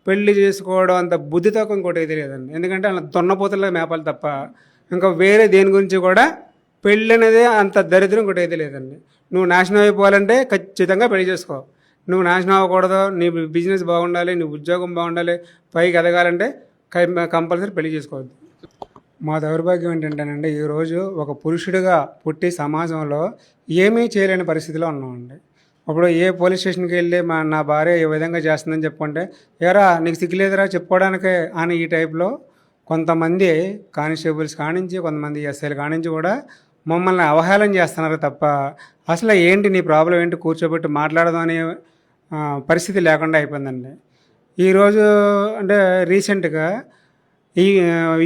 పెళ్లి చేసుకోవడం అంత బుద్ధితో ఇంకోటి అయితే లేదండి. ఎందుకంటే అలా దున్నపోతుల మేపాలి తప్ప ఇంకా వేరే దేని గురించి కూడా పెళ్ళి అనేది అంత దరిద్రం ఇంకోటి అయితే లేదండి. నువ్వు నాశనం అయిపోవాలంటే ఖచ్చితంగా పెళ్లి చేసుకో. నువ్వు నాశనం అవ్వకూడదు, నీ బిజినెస్ బాగుండాలి, నీ ఉద్యోగం బాగుండాలి, పైకి ఎదగాలంటే కంపల్సరీ పెళ్లి చేసుకోవద్దు. మా దౌర్భాగ్యం ఏంటంటేనండి, ఈరోజు ఒక పురుషుడిగా పుట్టి సమాజంలో ఏమీ చేయలేని పరిస్థితిలో ఉన్నామండి. అప్పుడు ఏ పోలీస్ స్టేషన్కి వెళ్ళి నా భార్య ఏ విధంగా చేస్తుందని చెప్పుకుంటే, ఏరా నీకు సిగ్గులేదురా చెప్పుకోవడానికే అని ఈ టైప్లో కొంతమంది కానిస్టేబుల్స్ కానించి, కొంతమంది ఎస్ఐలు కానించి కూడా మమ్మల్ని అవహేళన చేస్తున్నారు తప్ప అసలు ఏంటి నీ ప్రాబ్లం ఏంటి కూర్చోబెట్టి మాట్లాడదాం అనే పరిస్థితి లేకుండా అయిపోయిందండి. ఈరోజు అంటే రీసెంట్గా ఈ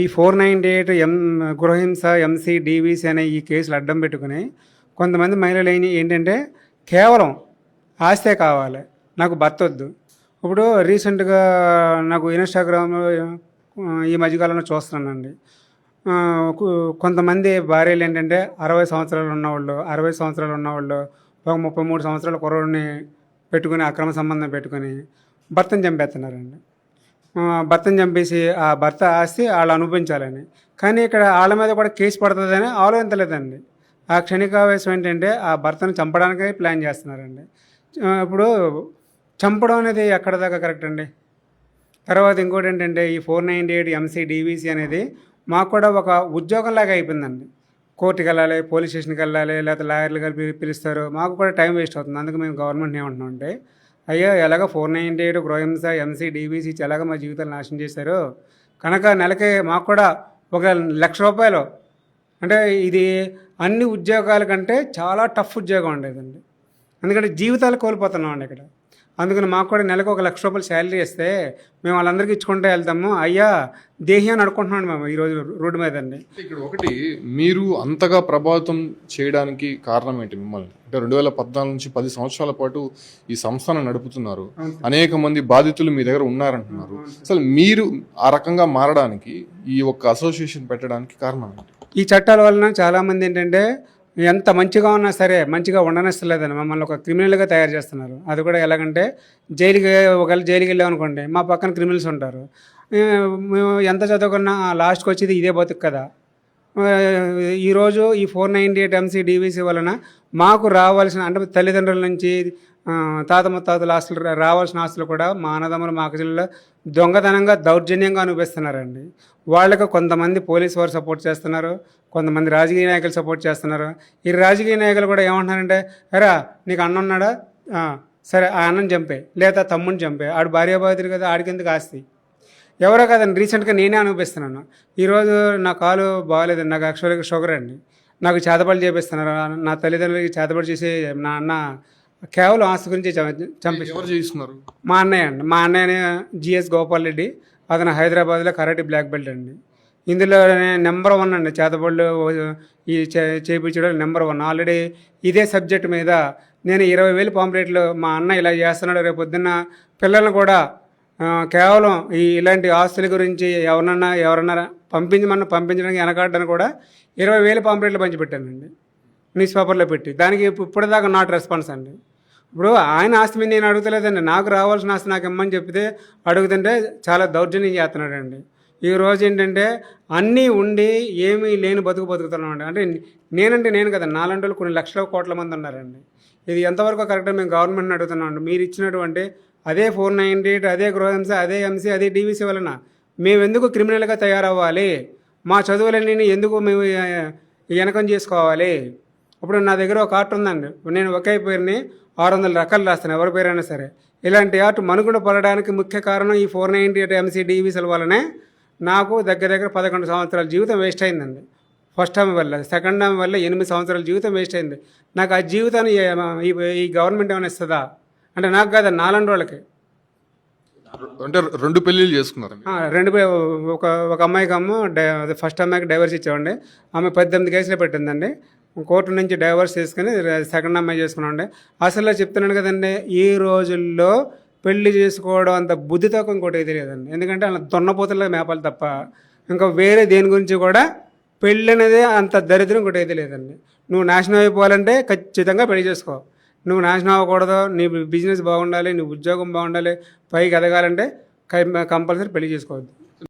ఈ 498 గృహహింస ఎంసీ డీవీసీ అనే ఈ కేసులు అడ్డం పెట్టుకుని కొంతమంది మహిళలు ఏంటంటే కేవలం ఆస్తే కావాలి, నాకు భర్త వద్దు. ఇప్పుడు రీసెంట్గా నాకు ఇన్స్టాగ్రామ్లో ఈ మధ్యకాలంలో చూస్తున్నానండి, కొంతమంది భార్యలు ఏంటంటే 60 సంవత్సరాలు ఉన్నవాళ్ళు, 60 సంవత్సరాలు ఉన్నవాళ్ళు ఒక 33 సంవత్సరాల కుర్రోడిని పెట్టుకుని అక్రమ సంబంధం పెట్టుకుని భర్తను చంపేస్తున్నారండి. భర్తను చంపేసి ఆ భర్త ఆస్తి వాళ్ళు అనుభవించాలని. కానీ ఇక్కడ వాళ్ళ మీద కూడా కేసు పడుతుందని ఆలోచించలేదండి. ఆ క్షణికావేశం ఏంటంటే ఆ భర్తను చంపడానికే ప్లాన్ చేస్తున్నారండి. ఇప్పుడు చంపడం అనేది ఎక్కడ దాకా కరెక్ట్ అండి? తర్వాత ఇంకోటి ఏంటంటే ఈ 498 ఎంసీ డీవీసీ అనేది మాకు కూడా ఒక ఉద్యోగంలాగా అయిపోయిందండి. కోర్టుకి వెళ్ళాలి, పోలీస్ స్టేషన్కి వెళ్ళాలి, లేకపోతే లాయర్లు గారు పిలుస్తారు, మాకు కూడా టైం వేస్ట్ అవుతుంది. అందుకు మేము గవర్నమెంట్ ఏమంటున్నాం అంటే, అయ్యో ఎలాగ 498 గృహహింస ఎంసీ డీవీసీ ఎలాగ మా జీవితాలు నాశనం చేశారు కనుక నెలకి మాకు కూడా ఒక ₹1,00,000 అంటే ఇది అన్ని ఉద్యోగాల కంటే చాలా టఫ్ ఉద్యోగం ఉండేదండి. ఎందుకంటే జీవితాలు కోల్పోతున్నాం అండి ఇక్కడ. అందుకని మాకు కూడా నెలకు ఒక ₹1,00,000 శాలరీ ఇస్తే మేము వాళ్ళందరికీ ఇచ్చుకుంటూ వెళ్తాము. అయ్యా దేహి అని అడుకుంటున్నాను మేము ఈరోజు రోడ్డు మీద అండి. ఇక్కడ ఒకటి, మీరు అంతగా ప్రభావితం చేయడానికి కారణం ఏంటి మిమ్మల్ని? అంటే 2014 నుంచి 10 సంవత్సరాల పాటు ఈ సంస్థను నడుపుతున్నారు, అనేక మంది బాధితులు మీ దగ్గర ఉన్నారంటున్నారు. అసలు మీరు ఆ రకంగా మారడానికి, ఈ ఒక్క అసోసియేషన్ పెట్టడానికి కారణం ఏంటి? ఈ చట్టాల వలన చాలామంది ఏంటంటే ఎంత మంచిగా ఉన్నా సరే మంచిగా ఉండనిస్తలేదని మమ్మల్ని ఒక క్రిమినల్గా తయారు చేస్తున్నారు. అది కూడా ఎలాగంటే ఒకవేళ జైలుకి వెళ్ళామనుకోండి, మా పక్కన క్రిమినల్స్ ఉంటారు. మేము ఎంత చదువుకున్నా లాస్ట్కి వచ్చేది ఇదే బతుకు కదా. ఈరోజు ఈ 498 ఎంసీ డీవీసీ వలన మాకు రావాల్సిన అంటే తల్లిదండ్రుల నుంచి తాత ముత్తాతల ఆస్తులు రావాల్సిన ఆస్తులు కూడా మా అన్నదమ్ములు మా అక్కచెల్లెలు దొంగతనంగా దౌర్జన్యంగా అనిపిస్తున్నారండి. వాళ్ళకు కొంతమంది పోలీసు వారు సపోర్ట్ చేస్తున్నారు, కొంతమంది రాజకీయ నాయకులు సపోర్ట్ చేస్తున్నారు. ఈ రాజకీయ నాయకులు కూడా ఏమంటున్నారంటే, ఎరా నీకు అన్న ఉన్నాడా, సరే ఆ అన్నం చంపే, లేదా తమ్ముడిని చంపే, ఆడు భార్యాభార్యలు కదా, ఆడికెందుకు ఆస్తి. ఎవరో కదండి, రీసెంట్గా నేనే అనిపిస్తున్నాను. ఈరోజు నా కాలు బాగాలేదండి, నాకు యాక్చువల్గా షుగర్ అండి, నాకు చేతబడి చేపిస్తున్నారు. నా తల్లిదండ్రులకి చేతబడి చేసి నా అన్న కేవలం ఆస్తి గురించి చేస్తున్నారు. మా అన్నయ్య అండి, మా అన్నయ్య జిఎస్ గోపాల్ రెడ్డి, అతను హైదరాబాద్లో కరాటే బ్లాక్ బెల్ట్ అండి. ఇందులో నెంబర్ 1 అండి, చేతబడులు ఈ చేయించడం నెంబర్ 1. ఆల్రెడీ ఇదే సబ్జెక్ట్ మీద నేను 20,000 పాంప్లెట్లు మా అన్న ఇలా చేస్తున్నాడు, రేపు పొద్దున్న పిల్లలను కూడా కేవలం ఇలాంటి ఆస్తుల గురించి ఎవరన్నా పంపించడానికి వెనకాడడానికి కూడా 20,000 పాంప్లెట్లు పంచిపెట్టానండి న్యూస్ పేపర్లో పెట్టి. దానికి ఇప్పటిదాకా నాట్ రెస్పాన్స్ అండి. ఇప్పుడు ఆయన ఆస్తి మీద నేను అడుగుతలేదండి, నాకు రావాల్సిన ఆస్తి నాకు ఇమ్మని చెప్తే అడుగుతుంటే చాలా దౌర్జన్యం చేస్తున్నాడండి. ఈరోజు ఏంటంటే అన్నీ ఉండి ఏమీ లేని బతుకుతున్నామండి. అంటే నేను కదా, నాలంటి వాళ్ళు కొన్ని లక్షల కోట్ల మంది ఉన్నారండి. ఇది ఎంతవరకు కరెక్ట్గా మేము గవర్నమెంట్ని అడుగుతున్నామండి. మీరు ఇచ్చినటువంటి అదే 498, అదే గృహహింస, అదే ఎంసీ, అదే డీవీసీ వలన మేము ఎందుకు క్రిమినల్గా తయారవ్వాలి? మా చదువులన్నీ ఎందుకు మేము వెనకం చేసుకోవాలి? ఇప్పుడు నా దగ్గర ఒక ఆర్ట్ ఉందండి, నేను ఒకే పేరుని 600 రకాలు రాస్తాను, ఎవరి పేరైనా సరే. ఇలాంటి ఆర్ట్ మనుగడ పడడానికి ముఖ్య కారణం ఈ 498 ఎంసీ డీవీసీల వల్లనే నాకు దగ్గర 11 సంవత్సరాల జీవితం వేస్ట్ అయిందండి. ఫస్ట్ టైం వల్ల, సెకండ్ టైం వల్ల 8 సంవత్సరాల జీవితం వేస్ట్ అయింది. నాకు ఆ జీవితాన్ని ఈ గవర్నమెంట్ ఏమైనా ఇస్తుందా అంటే? నాకు కాదు, నాలంటి వాళ్ళకి. అంటే 2 పెళ్ళిళ్ళు చేసుకున్నారు? ఒక అమ్మాయికి ఫస్ట్ అమ్మాయికి డైవర్స్ ఇచ్చామండి. ఆమె 18 కేసులు పెట్టిందండి. కోర్టు నుంచి డైవర్స్ తీసుకుని సెకండ్ అమ్మాయి చేసుకున్నామండి. అసలు చెప్తున్నాను కదండి, ఈ రోజుల్లో పెళ్లి చేసుకోవడం అంత బుద్ధితో ఇంకోటి అయితే లేదండి. ఎందుకంటే అలా దున్నపోతుల మేపాలి తప్ప ఇంకా వేరే దేని గురించి కూడా పెళ్ళి అనేది అంత దరిద్రం ఇంకోటి అయితే లేదండి. నువ్వు నాశనం అయిపోవాలంటే ఖచ్చితంగా పెళ్లి చేసుకో. నువ్వు నాశనం అవ్వకూడదు, నీ బిజినెస్ బాగుండాలి, నీ ఉద్యోగం బాగుండాలి, పైకి ఎదగాలంటే కంపల్సరీ పెళ్లి చేసుకోవద్దు.